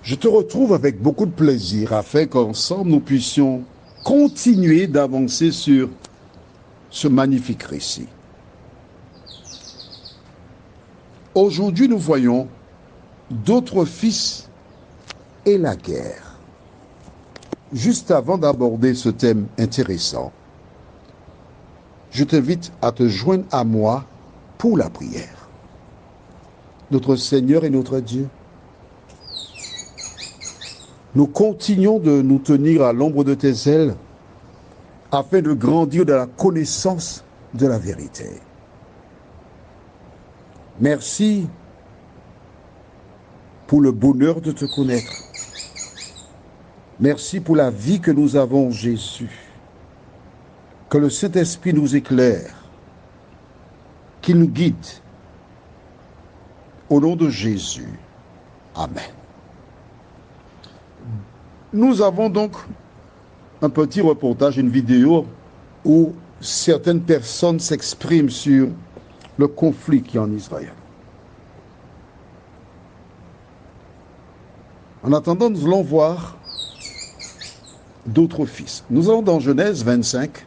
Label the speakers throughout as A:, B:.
A: Je te retrouve avec beaucoup de plaisir afin qu'ensemble nous puissions continuer d'avancer sur ce magnifique récit. Aujourd'hui, nous voyons d'autres fils et la guerre. Juste avant d'aborder ce thème intéressant, je t'invite à te joindre à moi pour la prière. Notre Seigneur et notre Dieu, nous continuons de nous tenir à l'ombre de tes ailes afin de grandir dans la connaissance de la vérité. Merci pour le bonheur de te connaître. Merci pour la vie que nous avons en Jésus. Que le Saint-Esprit nous éclaire, qu'il nous guide. Au nom de Jésus. Amen. Nous avons donc un petit reportage, une vidéo où certaines personnes s'expriment sur le conflit qui est en Israël. En attendant, nous allons voir d'autres fils. Nous allons dans Genèse 25.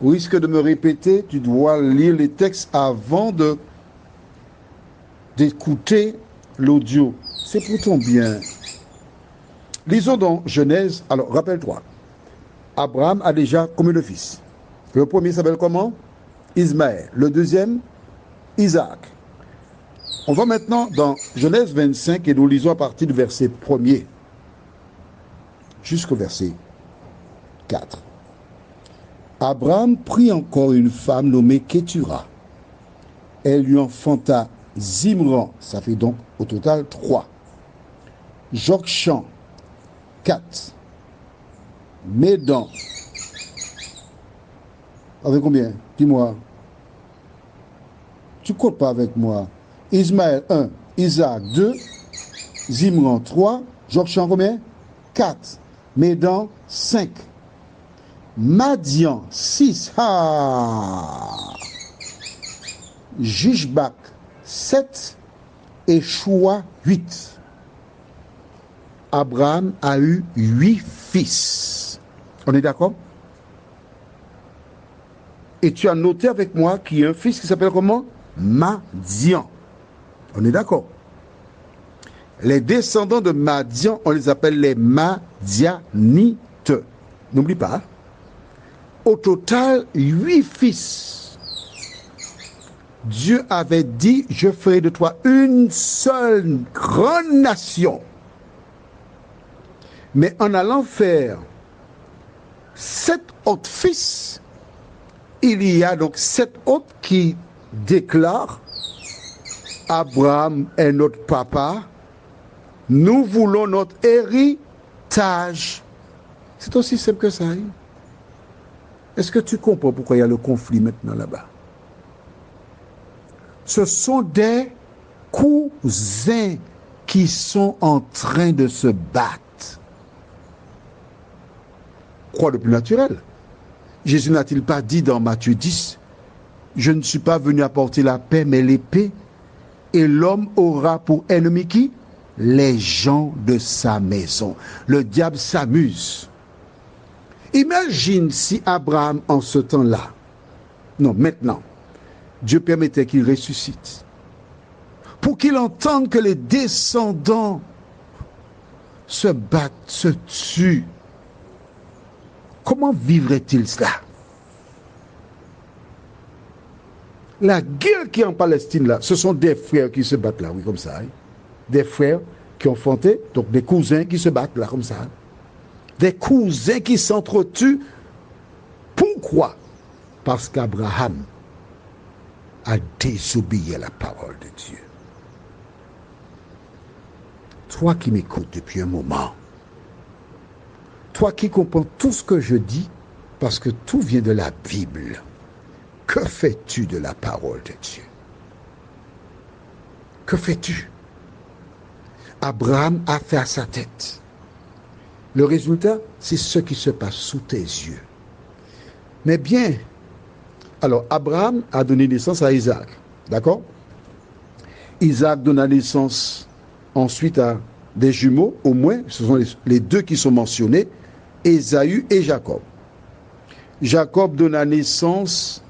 A: Au risque de me répéter, tu dois lire les textes avant d'écouter l'audio. C'est pour ton bien. Lisons dans Genèse. Alors, rappelle-toi, Abraham a déjà combien de fils? Le premier s'appelle comment? Ismaël. Le deuxième, Isaac. On va maintenant dans Genèse 25 et nous lisons à partir du verset 1er jusqu'au verset 4. Abraham prit encore une femme nommée Kétura. Elle lui enfanta Zimran, ça fait donc au total 3. Jokshan, 4. Médan. Avec combien? Dis-moi. Tu ne comptes pas avec moi. Ismaël 1, Isaac 2, Zimran 3, Jokshan combien? 4. Médan 5. Madian 6. Jishbak 7. Et Choua 8. Abraham a eu 8 fils. On est d'accord? Et tu as noté avec moi qu'il y a un fils qui s'appelle comment? Madian. On est d'accord? Les descendants de Madian, on les appelle les Madianites. N'oublie pas. Au total, 8 fils. Dieu avait dit, je ferai de toi une seule grande nation. Mais en allant faire 7 autres fils, il y a donc 7 autres qui déclarent, Abraham est notre papa, nous voulons notre héritage. C'est aussi simple que ça. Hein? Est-ce que tu comprends pourquoi il y a le conflit maintenant là-bas? Ce sont des cousins qui sont en train de se battre. Quoi de plus naturel? Jésus n'a-t-il pas dit dans Matthieu 10, je ne suis pas venu apporter la paix mais l'épée, et l'homme aura pour ennemi qui? Les gens de sa maison. Le diable s'amuse. Imagine si Abraham en ce temps-là, non maintenant, Dieu permettait qu'il ressuscite, pour qu'il entende que les descendants se battent, se tuent. Comment vivrait-il cela? La guerre qui est en Palestine là, ce sont des frères qui se battent là, oui, comme ça. Hein? Des frères qui ont fondé, donc des cousins qui se battent là, comme ça. Hein? Des cousins qui s'entretuent. Pourquoi? Parce qu'Abraham a désobéi à la parole de Dieu. Toi qui m'écoutes depuis un moment, toi qui comprends tout ce que je dis, parce que tout vient de la Bible, que fais-tu de la parole de Dieu? Que fais-tu? Abraham a fait à sa tête. Le résultat, c'est ce qui se passe sous tes yeux. Mais bien, alors Abraham a donné naissance à Isaac, d'accord? Isaac donna naissance ensuite à des jumeaux, au moins, ce sont les deux qui sont mentionnés, Ésaü et Jacob. Jacob donna naissance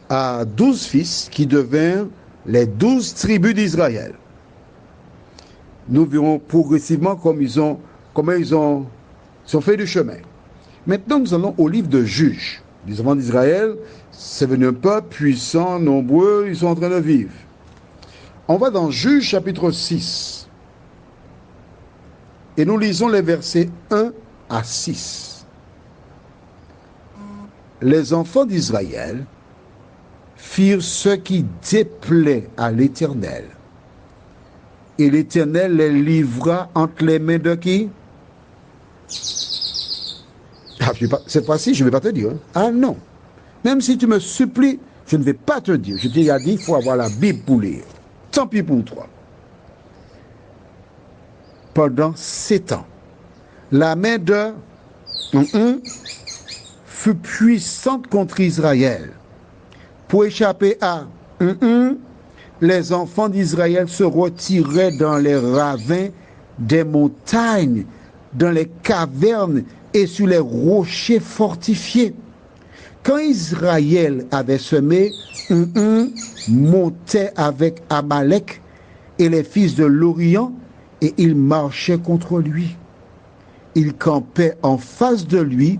A: à 12 fils qui devinrent les 12 tribus d'Israël. Nous verrons progressivement comment ils ont fait du chemin. Maintenant, nous allons au livre de Juges. Les enfants d'Israël, c'est venu un peuple puissant, nombreux, ils sont en train de vivre. On va dans Juges chapitre 6. Et nous lisons les versets 1 à 6. Les enfants d'Israël firent ce qui déplaît à l'Éternel. Et l'Éternel les livra entre les mains de qui? Cette fois-ci, je ne vais pas te dire. Ah non. Même si tu me supplies, je ne vais pas te dire. Je t'ai déjà dit, il faut avoir la Bible pour lire. Tant pis pour toi. Pendant 7 ans, la main de fut puissante contre Israël. Pour échapper à les enfants d'Israël se retiraient dans les ravins des montagnes, dans les cavernes et sur les rochers fortifiés. Quand Israël avait semé, montait avec Amalek et les fils de l'Orient et il marchait contre lui. Il campait en face de lui,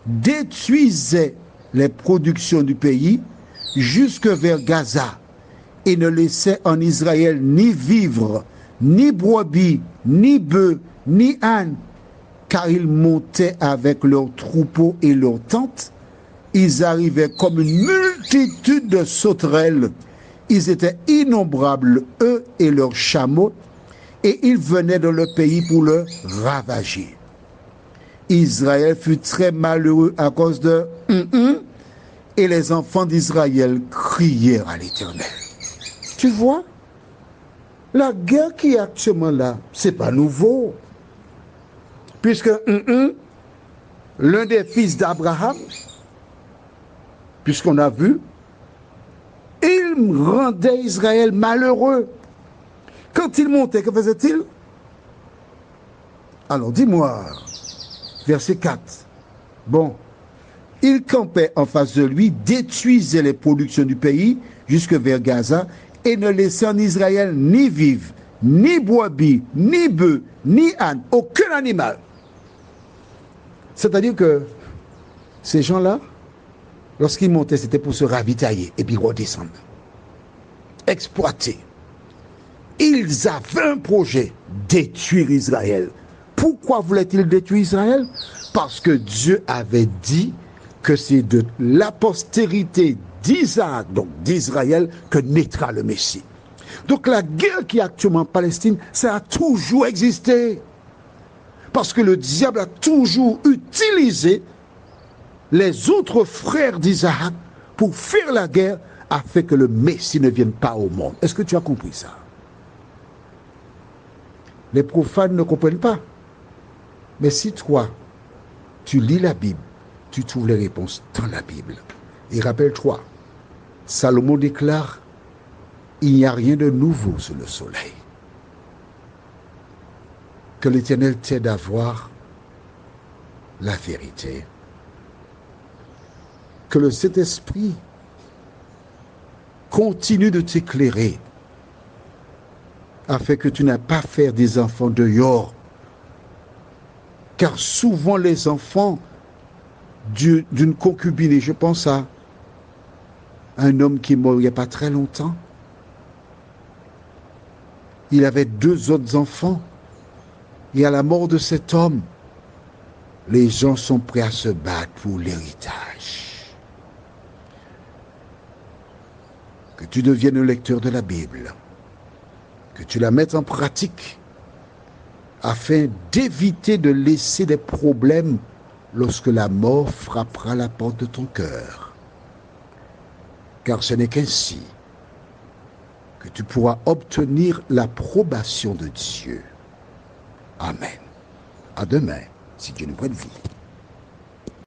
A: détruisait les productions du pays jusque vers Gaza et ne laissait en Israël ni vivre, ni brebis, ni bœufs, ni ânes, car ils montaient avec leurs troupeaux et leurs tentes. Ils arrivaient comme une multitude de sauterelles. Ils étaient innombrables, eux et leurs chameaux, et ils venaient dans le pays pour le ravager. Israël fut très malheureux à cause de et les enfants d'Israël crièrent à l'Éternel. Tu vois, la guerre qui est actuellement là, c'est pas nouveau. Puisque l'un des fils d'Abraham, puisqu'on a vu, il rendait Israël malheureux. Quand il montait, que faisait-il? Alors dis-moi, verset 4. Bon, il campait en face de lui, détruisait les productions du pays jusque vers Gaza et ne laissait en Israël ni vivre, ni brebis, ni bœufs, ni âne, aucun animal. C'est-à-dire que ces gens-là, lorsqu'ils montaient, c'était pour se ravitailler et puis redescendre. Exploiter. Ils avaient un projet, détruire Israël. Pourquoi voulaient-ils détruire Israël? Parce que Dieu avait dit que c'est de la postérité d'Isaac, donc d'Israël, que naîtra le Messie. Donc la guerre qui est actuellement en Palestine, ça a toujours existé. Parce que le diable a toujours utilisé les autres frères d'Isaac pour faire la guerre afin que le Messie ne vienne pas au monde. Est-ce que tu as compris ça? Les profanes ne comprennent pas. Mais si toi, tu lis la Bible, tu trouves les réponses dans la Bible. Et rappelle-toi, Salomon déclare, il n'y a rien de nouveau sous le soleil. Que l'Éternel t'aide à voir la vérité. Que le Saint-Esprit continue de t'éclairer afin que tu n'aies pas à faire des enfants dehors. Car souvent les enfants d'une concubine, et je pense à un homme qui est mort il n'y a pas très longtemps, il avait 2 autres enfants, et à la mort de cet homme, les gens sont prêts à se battre pour l'héritage. Que tu deviennes un lecteur de la Bible, que tu la mettes en pratique, afin d'éviter de laisser des problèmes lorsque la mort frappera la porte de ton cœur. Car ce n'est qu'ainsi que tu pourras obtenir l'approbation de Dieu. Amen. À demain, si Dieu nous prête vie.